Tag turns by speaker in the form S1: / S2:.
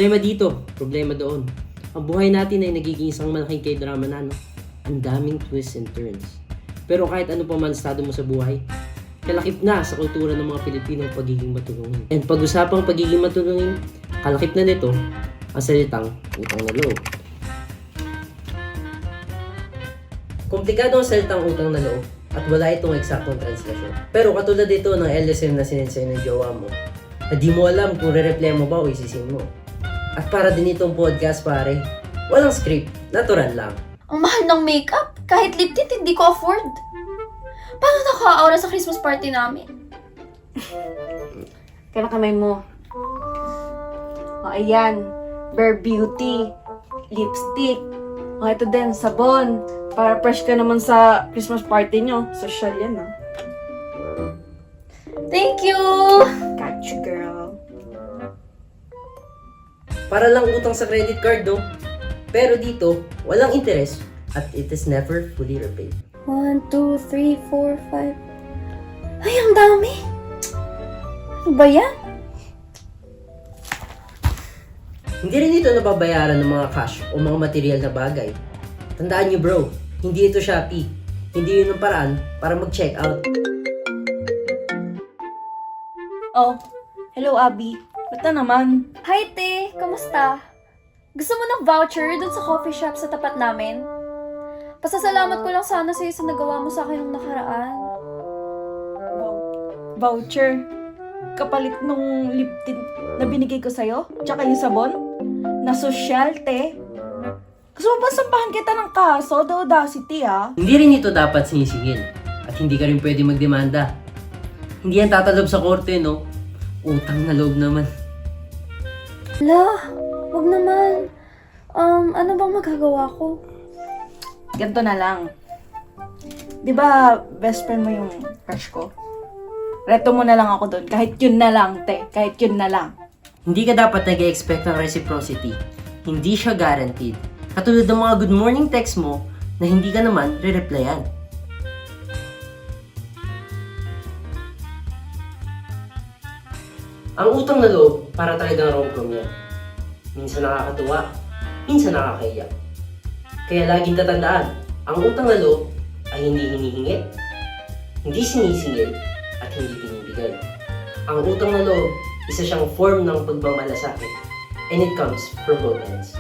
S1: Problema dito, problema doon. Ang buhay natin ay nagiging isang malaking K-drama na, no? Ang daming twists and turns. Pero kahit ano pa man estado mo sa buhay, kalakip na sa kultura ng mga Pilipino ang pagiging matulungin. And pag-usapang pagiging matulungin, kalakip na nito ang salitang utang na loob. Komplikado ang salitang utang na loob at wala itong eksaktong translasyon. Pero katulad dito ng LSM na sinensay ng jowa mo, na di mo alam kung re-reply mo ba o isisin mo. At para din itong podcast pare, walang script, natural lang.
S2: Ang mahal ng makeup, kahit lip tint hindi ko afford. Paano nakaka-aura sa Christmas party namin?
S3: Kaya kamay mo. O, ayan. Bare Beauty. Lipstick. O, ito din, sabon. Para fresh ka naman sa Christmas party nyo. Social yan, ah.
S2: Thank you!
S3: Got you, girl.
S1: Para lang utang sa credit card, no? Pero dito, walang interest at it is never fully repaid.
S2: 1, 2, 3, 4, 5. Ay, ang dami! Ano ba yan?
S1: Hindi rin ito nababayaran ng mga cash o mga material na bagay. Tandaan niyo bro, hindi ito Shopee. Hindi yun ang paraan para mag-check out.
S3: Oh, hello, Abby. Ba't na naman?
S2: Hi, te! Kamusta? Gusto mo ng voucher dun sa coffee shop sa tapat namin? Pasasalamat ko lang sana sa'yo sa nagawa mo sa akin nung nakaraan.
S3: Voucher. Kapalit nung lip tint na binigay ko sa'yo? Tsaka yung sabon? Na sosyal, te. Gusto mo ba sampahan kita ng kaso? The audacity, ah.
S1: Hindi rin ito dapat sinisingil. At hindi ka rin pwede magdemanda. Hindi yan tatalob sa korte, no? Utang na loob naman.
S2: Hala, wag naman. Ano bang magagawa ko?
S3: Ganito na lang. Di ba best friend mo yung crush ko? Reto mo na lang ako doon. Kahit yun na lang, te. Kahit yun na lang.
S1: Hindi ka dapat nag-expect ng reciprocity. Hindi siya guaranteed. Katulad ng mga good morning text mo na hindi ka naman re-replyan. Ang utang na loob para talagang rom-com yan. Minsan nakakatuwa, minsan nakakahiya. Kaya laging tatandaan, ang utang na loob ay hindi hinihingi, hindi sinisingil, at hindi binibigay. Ang utang na loob, isa siyang form ng pagmamalasakit, and it comes from both ends.